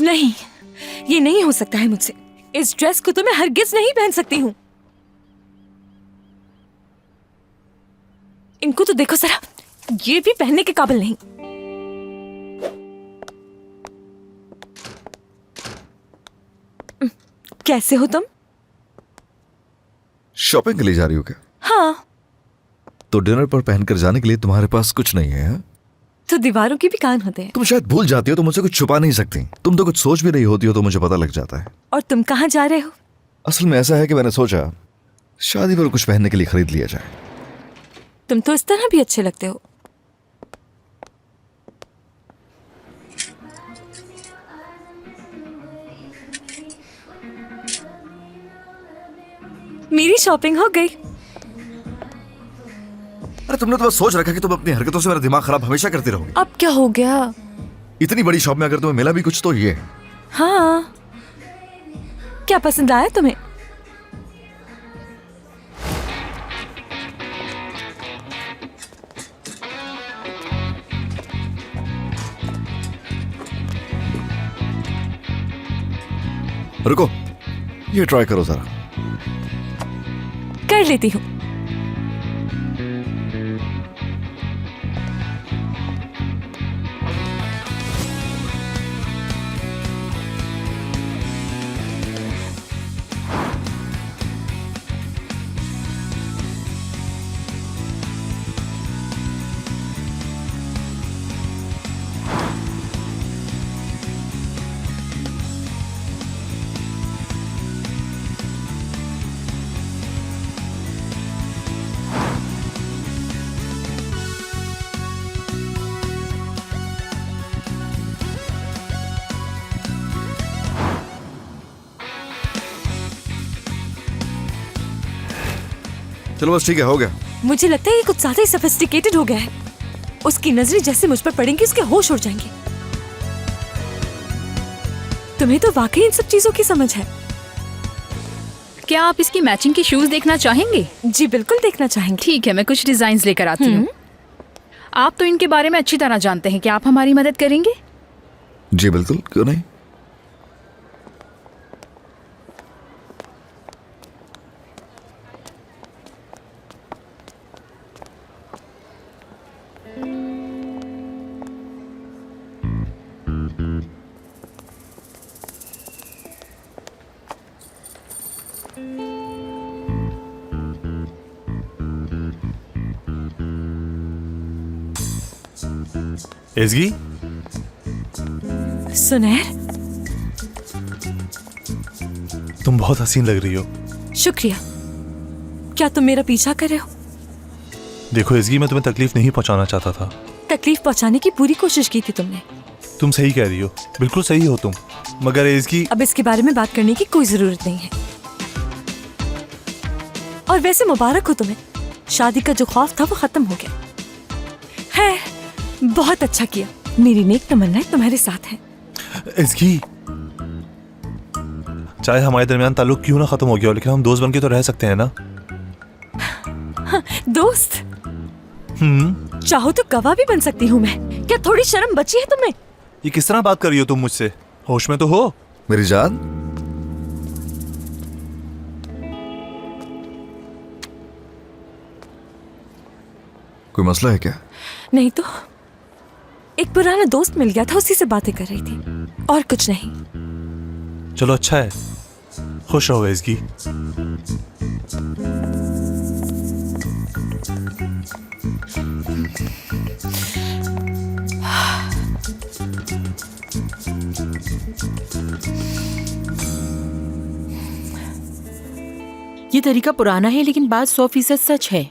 नहीं, ये नहीं हो सकता है मुझसे। इस ड्रेस को तो मैं हरगिज नहीं पहन सकती हूँ। इनको तो देखो जरा, ये भी पहनने के काबिल नहीं। कैसे हो तुम? शॉपिंग के लिए जा रही हो क्या? हाँ। तो डिनर पर पहनकर जाने के लिए तुम्हारे पास कुछ नहीं है हा? तो दीवारों के भी कान होते हैं। तुम शायद भूल जाती हो तो मुझसे कुछ छुपा नहीं सकती। तुम तो कुछ सोच भी रही होती हो तो मुझे पता लग जाता है। और तुम कहाँ जा रहे हो? असल में ऐसा है कि मैंने सोचा शादी पर कुछ पहनने के लिए खरीद लिया जाए। तुम तो इस तरह भी अच्छे लगते हो। मेरी शॉपिंग हो गई। अरे तुमने तो बस सोच रखा कि तुम अपनी हरकतों से मेरा दिमाग खराब हमेशा करती रहोगी। अब क्या हो गया? इतनी बड़ी शॉप में अगर तुम्हें मिला भी कुछ तो ये। हाँ, क्या पसंद आया तुम्हें? रुको, ये ट्राई करो जरा। कर लेती हूँ। चलो बस ठीक है, हो गया। मुझे लगता है ये कुछ ज्यादा ही सोफिस्टिकेटेड हो गया है। उसकी नजरें जैसे मुझ पर पड़ेंगी उसके होश उड़ जाएंगे। तुम्हें तो वाकई इन सब चीजों की समझ है। क्या आप इसकी मैचिंग के शूज देखना चाहेंगे? जी बिल्कुल देखना चाहेंगे। ठीक है, मैं कुछ डिजाइन्स लेकर आती हूँ। आप तो इनके बारे में अच्छी तरह जानते हैं। क्या आप हमारी मदद करेंगे? जी बिल्कुल, क्यों नहीं। एज़गी, सुनैर, तुम बहुत हसीन लग रही हो। शुक्रिया। क्या तुम मेरा पीछा कर रहे हो? देखो एज़गी, मैं तुम्हें तकलीफ नहीं पहुंचाना चाहता था। तकलीफ पहुंचाने की पूरी कोशिश की थी तुमने। तुम सही कह रही हो, बिल्कुल सही हो तुम। मगर एज़गी, अब इसके बारे में बात करने की कोई जरूरत नहीं है। और वैसे मुबारक हो तुम्हें, शादी का जो खौफ था वो खत्म हो गया है। बहुत अच्छा किया। मेरी नेक तमन्नाएं तुम्हारे साथ हैं। एज़गी, चाहे हमारे दरमियान ताल्लुक क्यों ना खत्म हो गया हो, लेकिन हम दोस्त बनके तो रह सकते हैं ना। हाँ, दोस्त? चाहो तो गवाह भी बन सकती हूँ मैं। क्या थोड़ी शर्म बची है तुम्हें? ये किस तरह बात कर रही हो तुम मुझसे? होश में तो हो मेरी जान। कोई मसला है क्या? नहीं तो एक पुराना दोस्त मिल गया था, उसी से बातें कर रही थी और कुछ नहीं। चलो अच्छा है, खुश रहो एज़गी। ये तरीका पुराना है लेकिन बात 100% सच है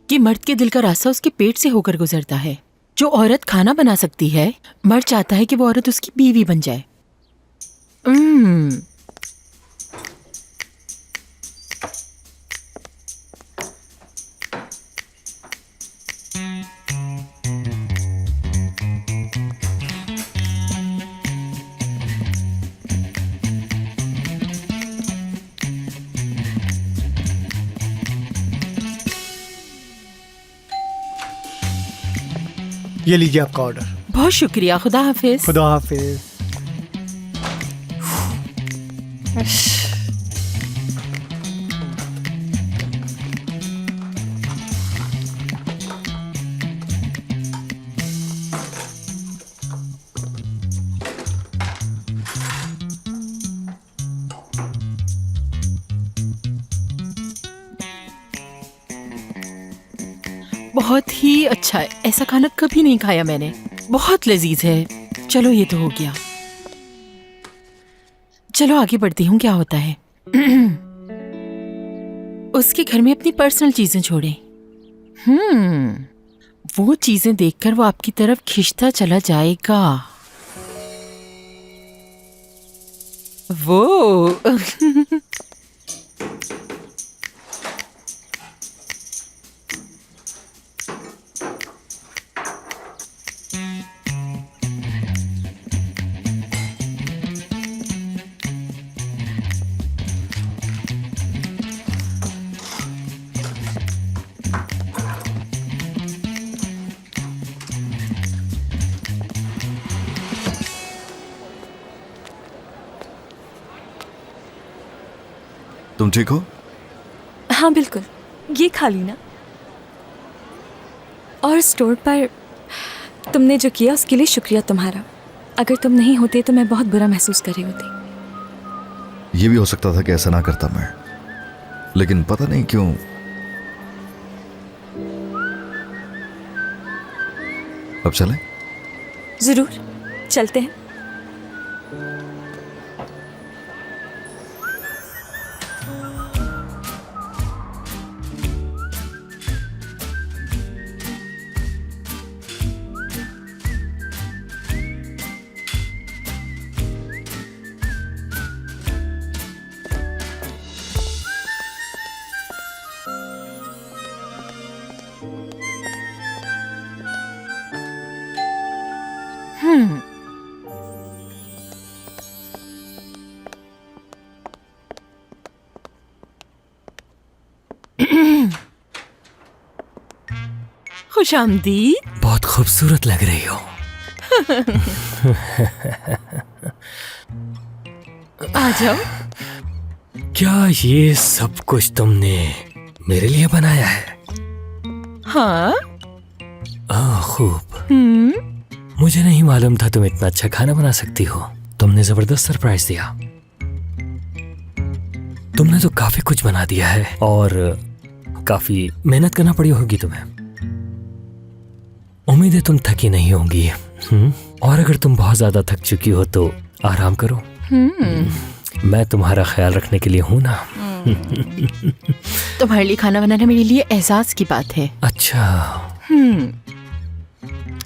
कि मर्द के दिल का रास्ता उसके पेट से होकर गुजरता है। जो औरत खाना बना सकती है, मर्द चाहता है कि वो औरत उसकी बीवी बन जाए। ये लीजिए आपका ऑर्डर। बहुत शुक्रिया, खुदा हाफिज। खुदा हाफिज। बहुत ही अच्छा है, ऐसा खाना कभी नहीं खाया मैंने, बहुत लजीज है। चलो ये तो हो गया, चलो आगे बढ़ती हूँ, क्या होता है। उसके घर में अपनी पर्सनल चीजें छोड़े। वो चीजें देखकर वो आपकी तरफ खिंचता चला जाएगा। वो तुम ठीक हो? हाँ बिल्कुल, ये खा ली ना। और स्टोर पर तुमने जो किया उसके लिए शुक्रिया तुम्हारा। अगर तुम नहीं होते तो मैं बहुत बुरा महसूस कर रही होती। ये भी हो सकता था कि ऐसा ना करता मैं, लेकिन पता नहीं क्यों अब चले। जरूर, चलते हैं। खुशामदीद। बहुत खूबसूरत लग रही हो। आ जाओ। क्या ये सब कुछ तुमने मेरे लिए बनाया है? हाँ। खूब। मुझे नहीं मालूम था तुम इतना अच्छा खाना बना सकती हो। तुमने जबरदस्त सरप्राइज दिया। तुमने तो काफी कुछ बना दिया है और काफी मेहनत करना पड़ी होगी तुम्हें। उम्मीद है तुम थकी नहीं होंगी। और अगर तुम बहुत ज्यादा थक चुकी हो तो आराम करो। मैं तुम्हारा ख्याल रखने के लिए हूं ना। तुम्हारे लिए खाना बनाना मेरे लिए एहसास की बात है। अच्छा।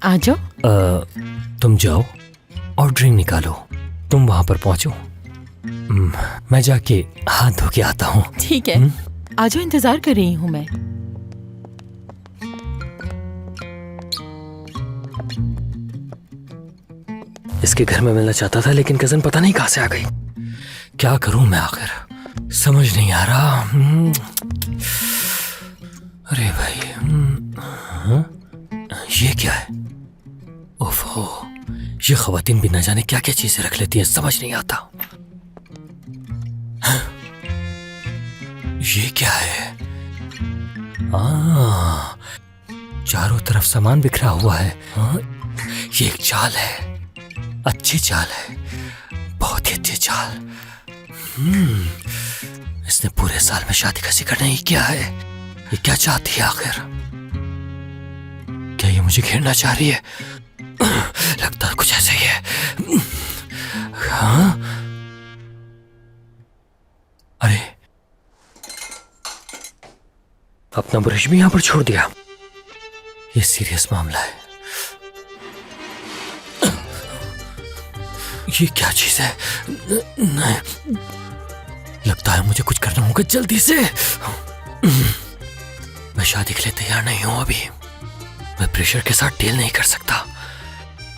आ जाओ। तुम जाओ और ड्रिंक निकालो। तुम वहां पर पहुंचो। मैं जाके हाथ धो के आता हूँ। ठीक है, आ जाओ, इंतजार कर रही हूँ मैं। इसके घर में मिलना चाहता था लेकिन कजन पता नहीं कहाँ से आ गई। क्या करूं मैं आखिर, समझ नहीं आ रहा। अरे भाई, ये क्या है? ओफो, ये खवातीन भी न जाने क्या क्या चीजें रख लेती हैं, समझ नहीं आता। ये क्या है? चारों तरफ सामान बिखरा हुआ है। ये एक चाल है, अच्छी चाल है, बहुत ही अच्छी चाल। इसने पूरे साल में शादी का जिक्र नहीं किया है। ये क्या चाहती है आखिर? क्या ये मुझे घेरना चाह रही है? लगता कुछ ऐसा ही है। हाँ? अरे, अपना ब्रश भी यहां पर छोड़ दिया। ये सीरियस मामला है। ये क्या चीज है? नहीं, लगता है मुझे कुछ करना होगा जल्दी से। मैं शादी के लिए तैयार नहीं हूं अभी। मैं प्रेशर के साथ डील नहीं कर सकता,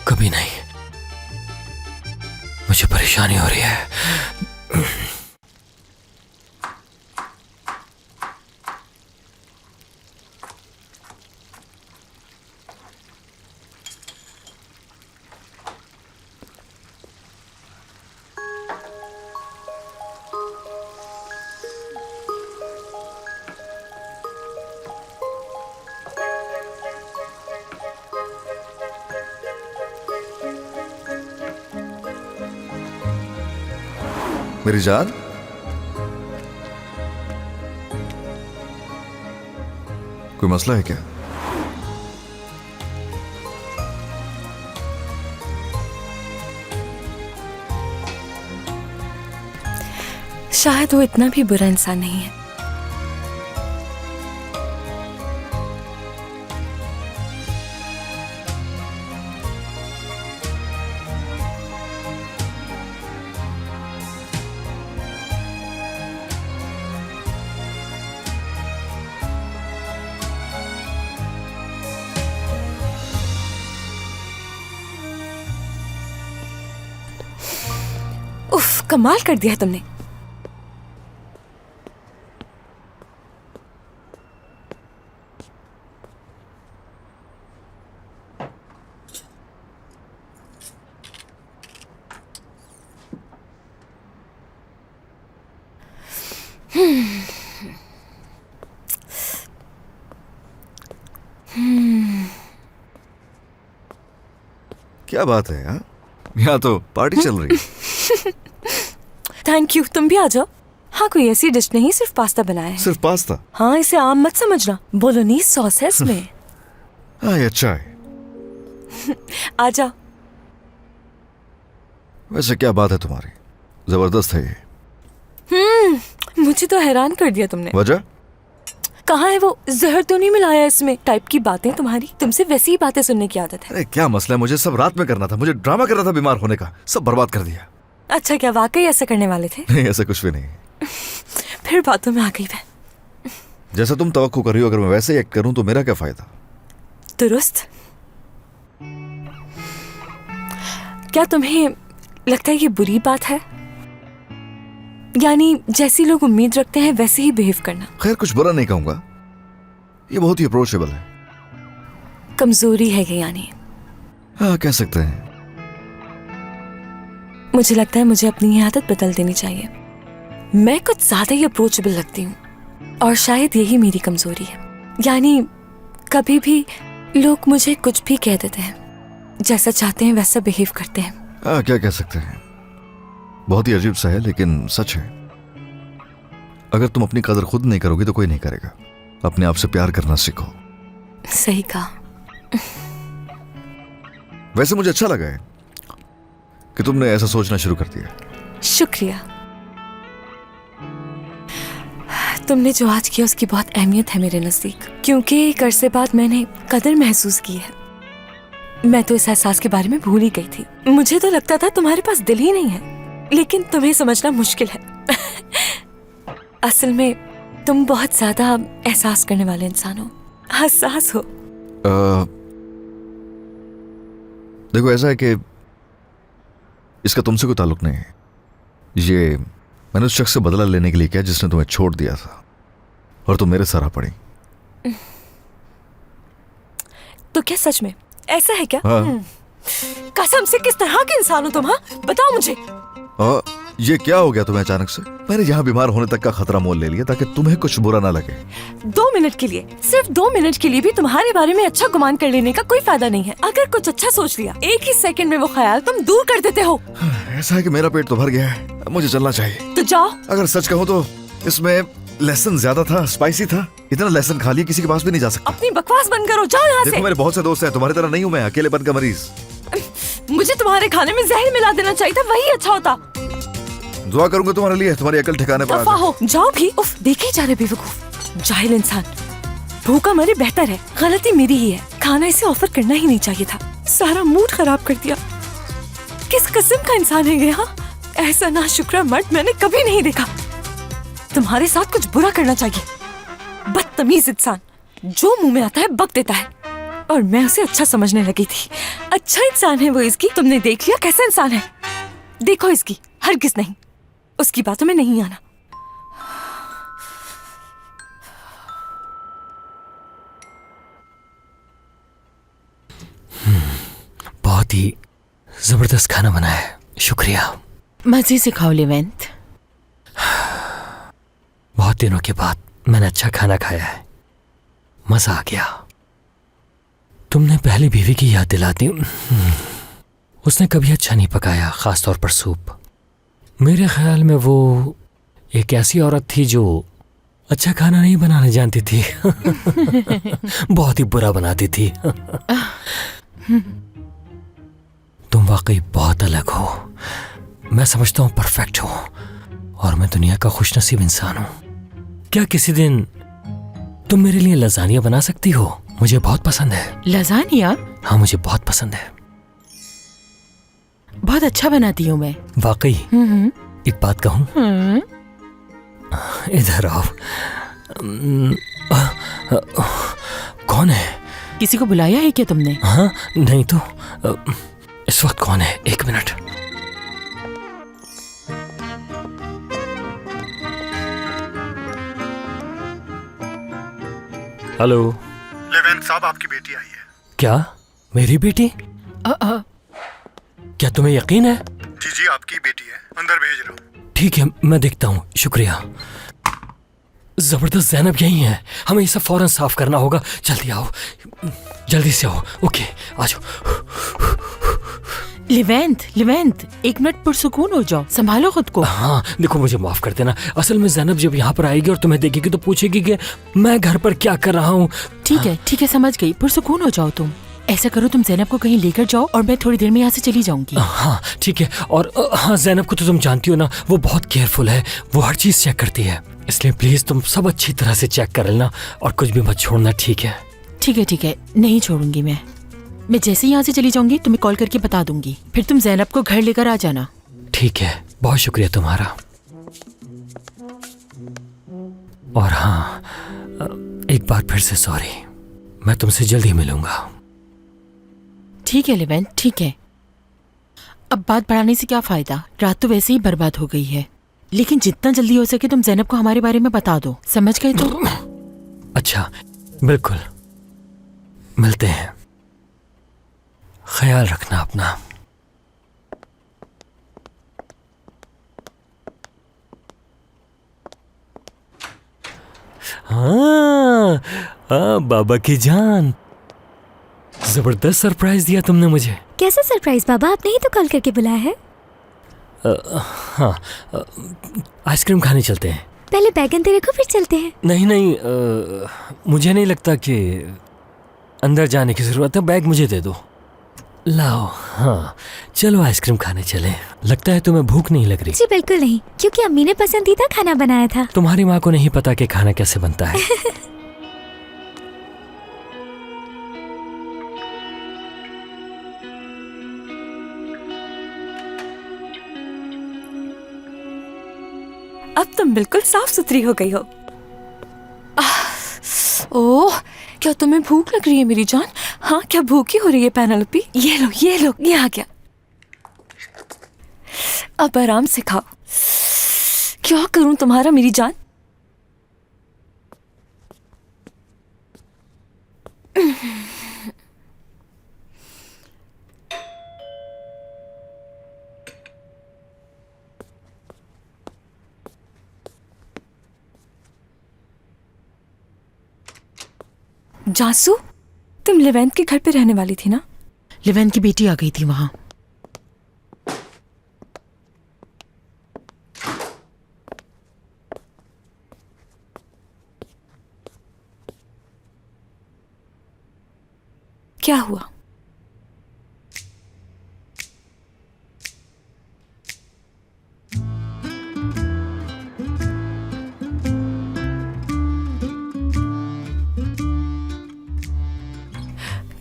कभी नहीं। मुझे परेशानी हो रही है। मेरी जान, कोई मसला है क्या? शायद वो इतना भी बुरा इंसान नहीं है। उफ, कमाल कर दिया तुमने। क्या बात है हाँ? यहाँ तो पार्टी चल रही है। थैंक यू, तुम भी आ जाओ। हाँ, कोई ऐसी डिश नहीं, सिर्फ पास्ता बनाया है। सिर्फ पास्ता? हाँ, इसे आम मत समझना, बोलोनीज सॉस है इसमें। हाँ, ये अच्छा है। आ जाओ। वैसे क्या बात है तुम्हारी, जबरदस्त है ये। मुझे तो हैरान कर दिया तुमने। वजह? कहाँ है वो जहर तो नहीं मिलाया इसमें टाइप की बातें तुम्हारी। तुमसे वैसी ही बातें सुनने की आदत है। अरे क्या मसला है, मुझे सब रात में करना था, मुझे ड्रामा करना था बीमार होने का, सब बर्बाद कर दिया। अच्छा, क्या वाकई ऐसा करने वाले थे? नहीं, ऐसा कुछ भी नहीं। फिर बातों में आ गई मैं। जैसा तुम तवक्को कर रही हो, अगर मैं वैसे ही एक्ट करूं तो मेरा क्या फायदा? दुरुस्त। क्या तुम्हें लगता है ये बुरी बात है? यानी जैसी लोग उम्मीद रखते हैं वैसे ही बिहेव करना। खैर, कुछ बुरा नहीं कहूंगा, ये बहुत ही अप्रोचेबल है। कमजोरी है ये यानी? हाँ, कह सकते हैं। मुझे लगता है मुझे अपनी ये आदत बदल देनी चाहिए। मैं कुछ ज्यादा ही अप्रोचेबल लगती हूँ और शायद यही मेरी कमजोरी है। यानी कभी भी लोग मुझे कुछ भी कह देते हैं, जैसा चाहते हैं वैसा बिहेव करते हैं। हाँ, क्या कह सकते हैं, बहुत ही अजीब सा है लेकिन सच है। अगर तुम अपनी कदर खुद नहीं करोगी तो कोई नहीं करेगा। अपने आप से प्यार करना सीखो। सही कहा। वैसे मुझे अच्छा लगा है कि तुमने ऐसा सोचना शुरू कर दिया। शुक्रिया। तुमने जो आज किया उसकी बहुत अहमियत है मेरे नजदीक, क्योंकि एक अरसे बाद मैंने कदर महसूस की है। मैं तो इस एहसास के बारे में भूल ही गई थी। मुझे तो लगता था तुम्हारे पास दिल ही नहीं है, लेकिन तुम्हें समझना मुश्किल है। असल में तुम बहुत ज्यादा एहसास करने वाले इंसान हो, हसास हो। देखो, ऐसा है कि इसका तुमसे कोई ताल्लुक नहीं है। ये मैंने उस शख्स से बदला लेने के लिए किया जिसने तुम्हें छोड़ दिया था, और तुम मेरे सर आ पड़ी। तो क्या सच में ऐसा है क्या? हाँ। कसम से, किस तरह के इंसान हो तुम? हाँ, बताओ मुझे। ये क्या हो गया तुम्हें अचानक से? मैंने यहाँ बीमार होने तक का खतरा मोल ले लिया ताकि तुम्हें कुछ बुरा ना लगे। 2 मिनट के लिए, सिर्फ 2 मिनट के लिए भी तुम्हारे बारे में अच्छा गुमान कर लेने का कोई फायदा नहीं है। अगर कुछ अच्छा सोच लिया, एक ही सेकंड में वो ख्याल तुम दूर कर देते हो। ऐसा है कि मेरा पेट तो भर गया है, अब मुझे चलना चाहिए। तो जाओ। अगर सच कहूँ तो इसमें लहसुन ज्यादा था, स्पाइसी था। इतना लहसुन खा लिया किसी के पास भी नहीं जा सकता। अपनी बकवास बंद करो, जाओ यहाँ से। देखो, मेरे बहुत से दोस्त हैं, तुम्हारी तरह नहीं हूँ मैं अकेलेपन का मरीज। मुझे तुम्हारे खाने में जहर मिला देना चाहिए था, वही अच्छा होता। दुआ करूंगा तुम्हारे लिए, तुम्हारी अकल ठिकाने पर आ दफा जाए। हो, जाओ भी। उफ, देखे जा रहे बेवकूफ जाहिल इंसान। भूखा मरे बेहतर है। गलती मेरी ही है, खाना इसे ऑफर करना ही नहीं चाहिए था। सारा मूड खराब कर दिया। किस किस्म का इंसान है ये? हाँ, ऐसा नाशुक्रा मर्द मैंने कभी नहीं देखा। तुम्हारे साथ कुछ बुरा करना चाहिए। बदतमीज इंसान, जो मुंह में आता है बक देता है, और मैं उसे अच्छा समझने लगी थी। अच्छा इंसान है वो इसकी। तुमने देख लिया कैसा इंसान है? देखो इसकी, हरगिज नहीं, उसकी बातों में नहीं आना। बहुत ही जबरदस्त खाना बना है, शुक्रिया। मजे से खाओ लेवेंट। बहुत दिनों के बाद मैंने अच्छा खाना खाया है, मजा आ गया। तुमने पहली बीवी की याद दिला दी। उसने कभी अच्छा नहीं पकाया, खासतौर पर सूप। मेरे ख्याल में वो एक ऐसी औरत थी जो अच्छा खाना नहीं बनाना जानती थी। बहुत ही बुरा बनाती थी। तुम वाकई बहुत अलग हो। मैं समझता हूँ परफेक्ट हो और मैं दुनिया का खुशनसीब इंसान हूँ। क्या किसी दिन तुम मेरे लिए लजानिया बना सकती हो? मुझे बहुत पसंद है। लजानिया? हाँ, मुझे बहुत पसंद है। बहुत अच्छा बनाती हूँ मैं। वाकई? एक बात कहूँ? इधर आओ। कौन है? किसी को बुलाया है क्या तुमने? हाँ, नहीं तो इस वक्त कौन है? एक मिनट। हेलो। लेवेंट साहब, आपकी बेटी आई है। क्या? मेरी बेटी? क्या तुम्हें यकीन है? जी, आपकी बेटी है। अंदर भेज रहा हूँ। ठीक है, मैं देखता हूँ। शुक्रिया। जबरदस्त, ज़ैनब यही है। हमें ये सब फौरन साफ करना होगा। जल्दी आओ, जल्दी से आओ। ओके, आ जाओ। लिवेंट, एक मिनट पुरसुकून हो जाओ, संभालो खुद को। हाँ, देखो, मुझे माफ कर देना। असल में ज़ैनब जब यहाँ पर आएगी और तुम्हें देखेगी तो पूछेगी कि मैं घर पर क्या कर रहा हूँ। ठीक है, समझ गई। पुरसुकून हो जाओ तुम। ऐसा करो, तुम ज़ैनब को कहीं लेकर जाओ और मैं थोड़ी देर में यहाँ से चली जाऊंगी। हाँ ठीक है। और हाँ, ज़ैनब को तो तुम जानती हो ना, वो बहुत केयरफुल है। वो हर चीज़ चेक करती है, इसलिए प्लीज़ तुम सब अच्छी तरह से चेक कर लेना और कुछ भी मत छोड़ना। ठीक है? ठीक है, नहीं छोड़ूंगी मैं जैसे ही यहाँ से चली जाऊंगी तुम्हें कॉल करके बता दूंगी। फिर तुम ज़ैनब को घर लेकर आ जाना। ठीक है, बहुत शुक्रिया तुम्हारा। और हाँ, एक बार फिर से सॉरी। मैं तुमसे जल्दी मिलूंगा। ठीक है लेवेंट, ठीक है। अब बात बढ़ाने से क्या फायदा, रात तो वैसे ही बर्बाद हो गई है। लेकिन जितना जल्दी हो सके तुम ज़ैनब को हमारे बारे में बता दो, समझ गए तो? अच्छा, बिल्कुल। मिलते हैं। ख्याल रखना अपना। हाँ, बाबा की जान, जबरदस्त सरप्राइज दिया तुमने मुझे। कैसा सरप्राइज बाबा? आपने ही तो कॉल करके बुलाया है। हाँ, आइसक्रीम खाने चलते हैं। पहले बैगन दे रखो, फिर चलते हैं। नहीं, मुझे नहीं लगता कि अंदर जाने की जरूरत है। बैग मुझे दे दो। लाओ। हाँ, चलो आइसक्रीम खाने चले। लगता है तुम्हें भूख नहीं लग रही? जी बिल्कुल नहीं, क्योंकि अम्मी ने पसंदीदा खाना बनाया था। तुम्हारी माँ को नहीं पता कि खाना कैसे बनता है। अब तुम बिल्कुल साफ सुथरी हो गई हो। ओह, क्या तुम्हें भूख लग रही है मेरी जान? हाँ, क्या भूखी हो रही है पेनेलोपी? ये लो, ये आ गया। अब आराम से खाओ। क्या करूं तुम्हारा मेरी जान? जासू, तुम लेवेंट के घर पे रहने वाली थी ना? लेवेंट की बेटी आ गई थी वहां। क्या हुआ?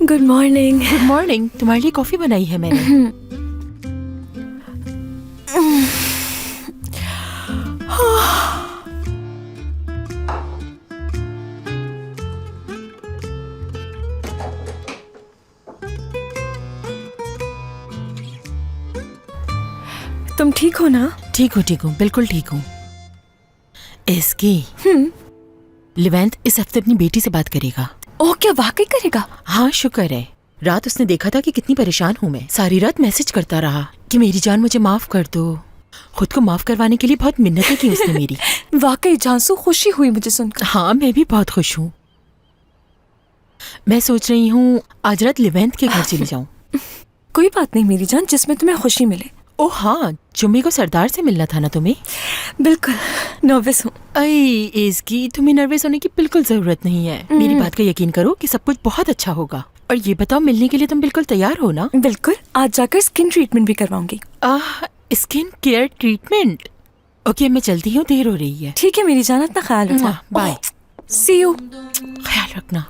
Good morning. Good morning. तुम्हारे लिए कॉफी बनाई है मैंने। तुम ठीक हो ना? ठीक हूँ, बिल्कुल ठीक हूँ। इसकी लेवेंट इस हफ्ते अपनी बेटी से बात करेगा। ओह, क्या वाकई करेगा? हाँ, शुक्र है। रात उसने देखा था कि कितनी परेशान हूँ मैं। सारी रात मैसेज करता रहा कि मेरी जान मुझे माफ कर दो। खुद को माफ करवाने के लिए बहुत मिन्नतें की उसने मेरी। वाकई जानसू, खुशी हुई मुझे सुनकर। हाँ, मैं भी बहुत खुश हूँ। मैं सोच रही हूँ आज रात लेवेंट के घर चली जाऊँ। कोई बात नहीं मेरी जान, जिसमें तुम्हें खुशी मिले। ओ हाँ, जुम्मे को सरदार से मिलना था ना तुम्हें? बिल्कुल नर्वस हूँ। अई इसकी तुम्हें नर्वस होने की बिल्कुल जरूरत नहीं है। मेरी बात का यकीन करो कि सब कुछ बहुत अच्छा होगा। और ये बताओ, मिलने के लिए तुम बिल्कुल तैयार हो ना? बिल्कुल, आज जाकर स्किन ट्रीटमेंट भी करवाऊंगी। Skin care treatment? ओके, मैं चलती हूँ, देर हो रही है। ठीक है मेरी जान, अपना ख्याल रखना। बाय। See you. ख्याल रखना।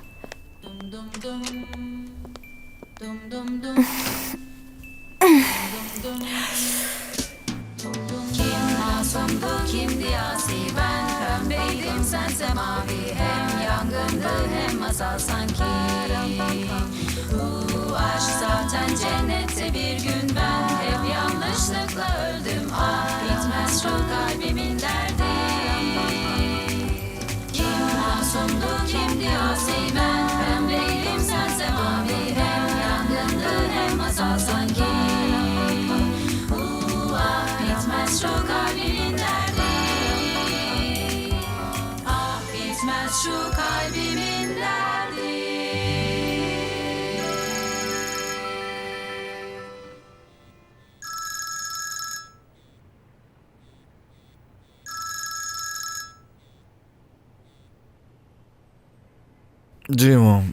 जी मोम।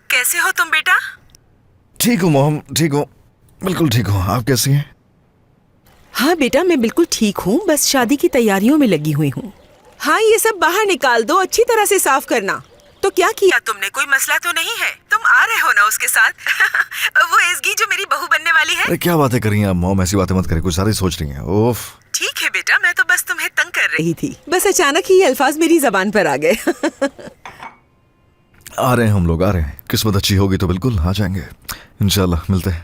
कैसे हो तुम बेटा? ठीक हूँ मोम, ठीक हूँ, बिल्कुल ठीक हूँ। आप कैसी हैं? हाँ बेटा, मैं बिल्कुल ठीक हूँ, बस शादी की तैयारियों में लगी हुई हूँ। हाँ, ये सब बाहर निकाल दो, अच्छी तरह से साफ करना। तो क्या किया तुमने? कोई मसला तो नहीं है? तुम आ रहे हो ना उसके साथ? वो एसगी जो मेरी बहू बनने वाली है। अरे क्या बातें कर रही हैं आप मोम, ऐसी बातें मत करें, कुछ सारी सोच रही हैं। ओफ। ठीक है बेटा, मैं तो बस तुम्हें तंग कर रही थी। बस अचानक ही ये अल्फाज मेरी जबान पर आ गए। आ रहे हैं हम लोग, आ रहे हैं। किस्मत अच्छी होगी तो बिल्कुल आ जाएंगे, इंशाल्लाह मिलते हैं।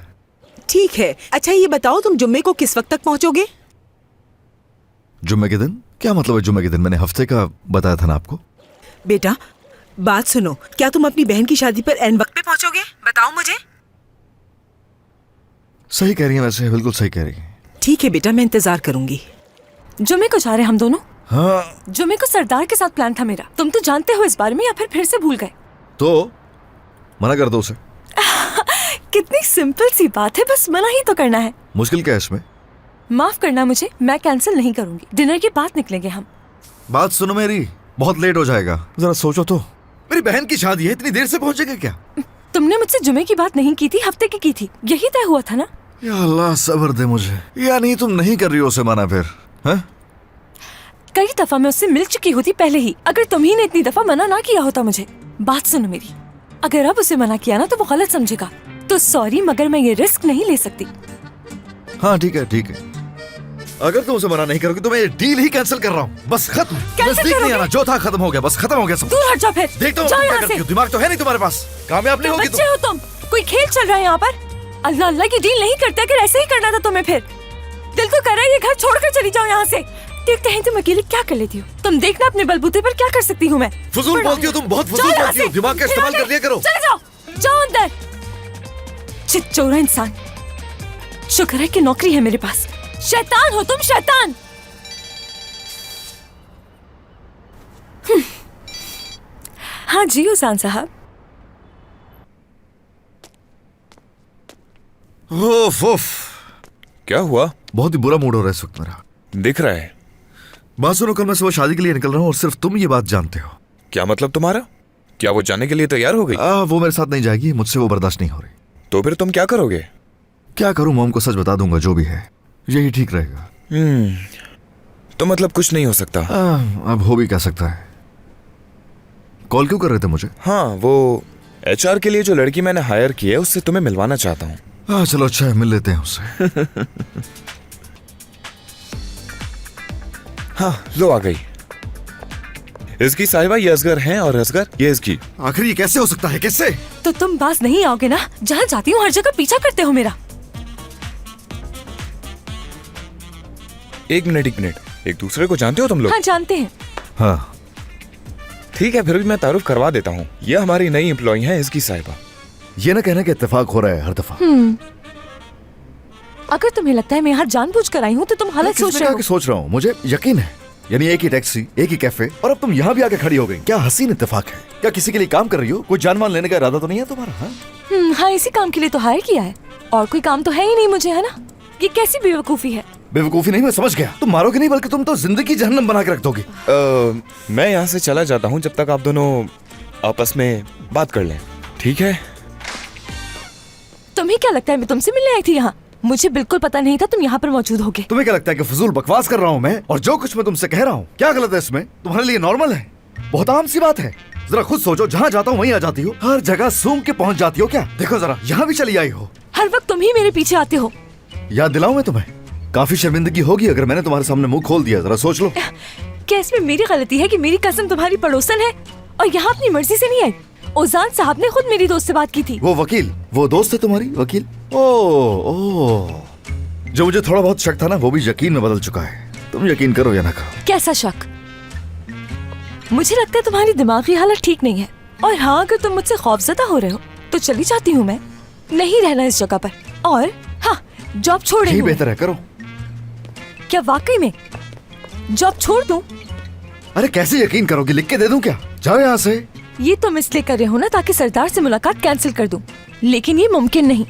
ठीक है। अच्छा ये बताओ, तुम जुम्मे को किस वक्त तक पहुँचोगे? जुम्मे के दिन? क्या मतलब है जुम्मे के दिन? मैंने हफ्ते का बताया था ना आपको। बेटा बात सुनो, क्या तुम अपनी बहन की शादी पर एन वक्त पे पहुँचोगे? बताओ मुझे। सही कह रही हैं वैसे, बिल्कुल सही कह रही हैं। ठीक है बेटा, मैं इंतजार करूंगी। जुम्मे को जा रहे हम दोनों? हाँ। जुम्मे को सरदार के साथ प्लान था मेरा। तुम तो जानते हो इस बारे में, या फिर से भूल गए? तो मना कर दो उसे। कितनी सिंपल सी बात है, बस मना ही तो करना है। मुश्किल क्या है इसमें? माफ करना मुझे, मैं कैंसिल नहीं करूंगी। डिनर के बाद निकलेंगे हम। बात सुनो मेरी, बहुत लेट हो जाएगा। जरा सोचो तो, मेरी बहन की शादी है, इतनी देर से पहुंचेंगे क्या? तुमने मुझसे जुमे की बात नहीं की थी, हफ्ते की थी। यही तय हुआ था ना? या अल्लाह सब्र दे मुझे। या नहीं, तुम नहीं कर रही हो उसे मना फिर? हैं? कई दफा मैं उससे मिल चुकी होती पहले ही, अगर तुम ही ने इतनी दफा मना ना किया होता मुझे। बात सुनो मेरी, अगर अब उसे मना किया ना तो वो गलत समझेगा। तो सॉरी, मगर मैं ये रिस्क नहीं ले सकती। हाँ ठीक है, ठीक है। अगर तुम उसे मना नहीं करोगी तो मैं ये डील ही कैंसिल कर रहा हूँ। बस खत्म। नजदीक नहीं आना, जो था खत्म हो गया, बस खत्म हो गया सब। दूर हट जाओ फिर। देखता हूँ जाओ क्या यहाँ करती से। हो। दिमाग तो है नहीं तुम्हारे पास, कामयाब नहीं होगी बच्चे हो तुम, कोई खेल चल रहा है यहाँ पर? अल्लाह अल्लाह की डील नहीं करते, अगर ऐसे ही करना था तुम्हें फिर। दिल तो कर रहा है ये घर छोड़कर चली जाओ यहाँ से। देखते हैं तुम अकेले क्या कर लेती हो। तुम देखना अपने बलबूते पर क्या कर सकती हूँ मैं। फजूल बोलती हो तुम, बहुत फजूल बोलती हो। दिमाग का इस्तेमाल कर लिया करो। चले जाओ, जाओ अंदर। चित्चोरा इंसान। शुक्र है कि नौकरी है मेरे पास। शैतान हो तुम, शैतान। हाँ जी हुसैन साहब। ओफ ओफ। क्या हुआ? बहुत ही बुरा मूड हो रहा है इस वक्त मेरा, दिख रहा है। बात सुनो, कल मैं सुबह शादी के लिए निकल रहा हूँ और सिर्फ तुम ये बात जानते हो। क्या मतलब तुम्हारा? क्या वो जाने के लिए तैयार हो गई? वो मेरे साथ नहीं जाएगी, मुझसे वो बर्दाश्त नहीं हो रही। तो फिर तुम क्या करोगे? क्या करूं, मोम को सच बता दूंगा, जो भी है यही ठीक रहेगा। तो मतलब कुछ नहीं हो सकता? अब हो भी क्या सकता है। कॉल क्यों कर रहे थे मुझे? हाँ, वो एचआर के लिए जो लड़की मैंने हायर की है उससे तुम्हें मिलवाना चाहता हूँ। चलो अच्छा है, मिल लेते हैं उससे। हाँ लो आ गई। इसकी साहिबा ये असगर हैं और असगर ये इसकी। आखिर ये कैसे हो सकता है, कैसे? तो तुम पास नहीं आओगे ना? जहाँ जाती हूँ हर जगह पीछा करते हो मेरा। एक मिनट, एक दूसरे को जानते हो तुम लोग? हाँ जानते हैं। हाँ ठीक है, फिर भी मैं तारुफ करवा देता हूँ। ये हमारी नई एम्प्लॉई है, इसकी साहिबा। ये ना कहना कि इत्तेफाक हो रहा है हर दफा। अगर तुम्हें लगता है मैं यहाँ जानबूझकर आई हूँ तो तुम गलत सोच रहे हो। सोच रहा हूँ, मुझे यकीन है। यानी एक ही टैक्सी, एक ही कैफे, और अब तुम यहाँ भी आके खड़ी हो गई। क्या हसीन इत्तेफाक है। क्या किसी के लिए काम कर रही हो? कोई जानमान लेने का इरादा तो नहीं है तुम्हारा? हाँ हाँ, इसी काम के लिए तो हायर किया है, और कोई काम तो है ही नहीं मुझे, है ना? ये कैसी बेवकूफी है? बेवकूफी नहीं, मैं समझ गया। तुम मारोगे नहीं बल्कि तुम तो जिंदगी जहन्नम बना के रख दोगे। मैं यहाँ से चला जाता हूँ जब तक आप दोनों आपस में बात कर लें, ठीक है? तुम्हें क्या लगता है मैं तुमसे मिलने आई थी यहाँ? मुझे बिल्कुल पता नहीं था तुम यहाँ पर मौजूद होगे। तुम्हें क्या लगता है कि फजूल बकवास कर रहा हूँ मैं? और जो कुछ मैं तुमसे कह रहा हूँ क्या गलत है इसमें? तुम्हारे लिए नॉर्मल है, बहुत आम सी बात है। जरा खुद सोचो, जहाँ जाता हूँ वहीं आ जाती हो, हर जगह सूंघ के पहुँच जाती हो। क्या देखो जरा, यहाँ भी चली आई हो। हर वक्त तुम ही मेरे पीछे आते हो। याद दिलाऊं मैं तुम्हें? काफी शर्मिंदगी होगी अगर मैंने तुम्हारे सामने मुंह खोल दिया। जरा सोच लो। क्या इसमें मेरी गलती है कि मेरी कसम तुम्हारी पड़ोसन है और यहाँ अपनी मर्जी से नहीं आई? ओजान साहब ने खुद मेरी दोस्त से बात की थी। वो वकील, वो दोस्त है तुम्हारी वकील? ओ, जो मुझे थोड़ा बहुत शक था ना, वो भी यकीन में बदल चुका है। तुम यकीन करो या ना करो। कैसा शक? मुझे लगता है तुम्हारी दिमागी हालत ठीक नहीं है। और हाँ, अगर तुम मुझसे खौफजदा हो रहे हो तो चली जाती हूँ मैं, नहीं रहना इस जगह पर। और हाँ, जॉब छोड़ रही हूँ। बेहतर है, करो। क्या वाकई में जॉब छोड़ दूं? अरे कैसे यकीन करोगे? लिख के दे दूं क्या? जाओ यहाँ से। ये तुम इसलिए कर रहे हो ना ताकि सरदार से मुलाकात कैंसिल कर दूं, लेकिन ये मुमकिन नहीं।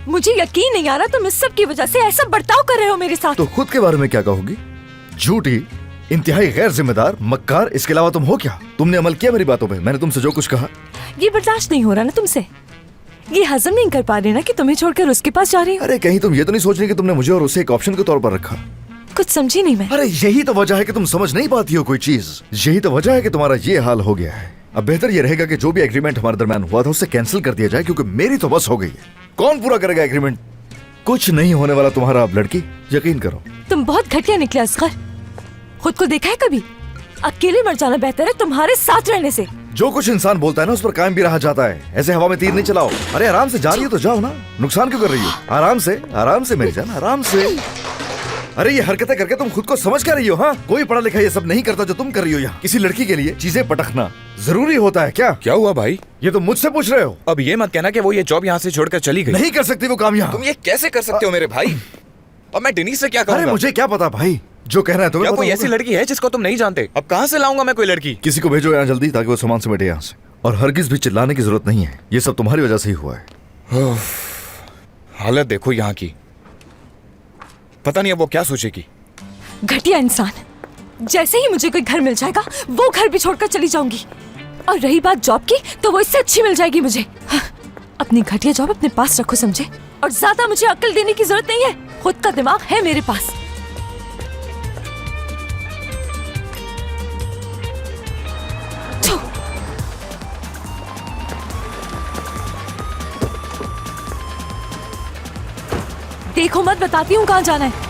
मुझे यकीन नहीं आ रहा तुम इस सब की वजह से ऐसा बर्ताव कर रहे हो मेरे साथ। तो खुद के बारे में क्या कहोगी? झूठी, इंतहाई गैर जिम्मेदार, मक्कार, इसके अलावा तुम हो क्या? तुमने अमल किया मेरी बातों पे? मैंने तुमसे जो कुछ कहा। ये बर्दाश्त नहीं हो रहा ना तुमसे? ये हजम नहीं कर पा रहे ना कि तुम्हें छोड़कर उसके पास जा रही हो? अरे कहीं तुम ये तो नहीं सोच रही कि तुमने मुझे और उसे एक ऑप्शन के तौर पर रखा? कुछ समझी नहीं मैं। अरे यही तो वजह है कि तुम समझ नहीं पाती हो कोई चीज। यही तो वजह है कि तुम्हारा ये हाल हो गया है। अब बेहतर ये रहेगा कि जो भी एग्रीमेंट हमारे दरमियान हुआ था उसे कैंसिल कर दिया जाए, क्योंकि मेरी तो बस हो गई है। कौन पूरा करेगा एग्रीमेंट? कुछ नहीं होने वाला तुम्हारा अब लड़की, यकीन करो। तुम बहुत घटिया निकले असगर। खुद को देखा है कभी? अकेले मर जाना बेहतर है तुम्हारे साथ रहने से। जो कुछ इंसान बोलता है ना उस पर कायम भी रहा जाता है। ऐसे हवा में तीर नहीं चलाओ। अरे आराम से जा रही हो तो जाओ ना, नुकसान क्यों कर रही हो? आराम से मेरी जान, आराम से। अरे ये हरकतें करके तुम खुद को समझ क्या रही हो? हाँ, कोई पढ़ा लिखा ये सब नहीं करता जो तुम कर रही हो यहाँ। किसी लड़की के लिए चीजें पटकना जरूरी होता है क्या? क्या हुआ भाई? ये तो मुझसे पूछ रहे हो। अब ये मत कहना कि वो ये जॉब यहाँ से छोड़कर चली गई। नहीं कर सकती वो काम यहाँ। तुम ये कैसे कर सकते हो मेरे भाई? अब मैं डेनिस से क्या करूँगा? अरे मुझे क्या पता भाई, जो कहना है तुम्हें। क्या कोई ऐसी लड़की है जिसको तुम नहीं जानते? अब कहाँ से लाऊंगा मैं कोई लड़की? किसी को भेजो यहाँ जल्दी, ताकि वो सामान समेटे यहाँ से। और हरगिज भी चिल्लाने की जरूरत नहीं है, ये सब तुम्हारी वजह से ही हुआ है। हालत देखो यहाँ की, पता नहीं अब वो क्या सोचेगी। घटिया इंसान। जैसे ही मुझे कोई घर मिल जाएगा वो घर भी छोड़कर चली जाऊंगी। और रही बात जॉब की, तो वो इससे अच्छी मिल जाएगी मुझे। हाँ, अपनी घटिया जॉब अपने पास रखो, समझे? और ज्यादा मुझे अक्ल देने की जरूरत नहीं है, खुद का दिमाग है मेरे पास। देखो मत, बताती हूँ कहाँ जाना है।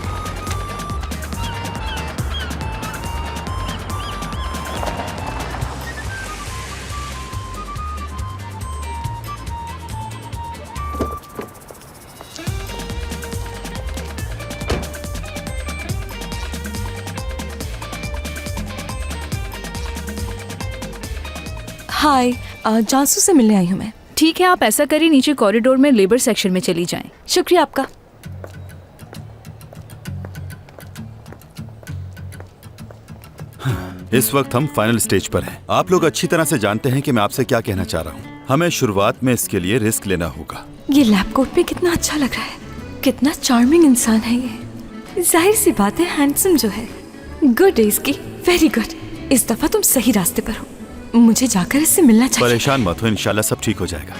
हाय, जानसू से मिलने आई हूँ मैं। ठीक है, आप ऐसा करिए, नीचे कॉरिडोर में लेबर सेक्शन में चली जाएं। शुक्रिया आपका। इस वक्त हम फाइनल स्टेज पर हैं। आप लोग अच्छी तरह से जानते हैं कि मैं आपसे क्या कहना चाह रहा हूँ। हमें शुरुआत में इसके लिए रिस्क लेना होगा। ये लैब कोट में कितना अच्छा लग रहा है, कितना चार्मिंग इंसान है ये। जाहिर सी बात है हैंडसम जो है। गुड है इसकी, वेरी गुड। इस दफा तुम सही रास्ते पर हो, मुझे जाकर इससे मिलना चाहिए। परेशान मत हो, इंशाल्लाह सब ठीक हो जाएगा।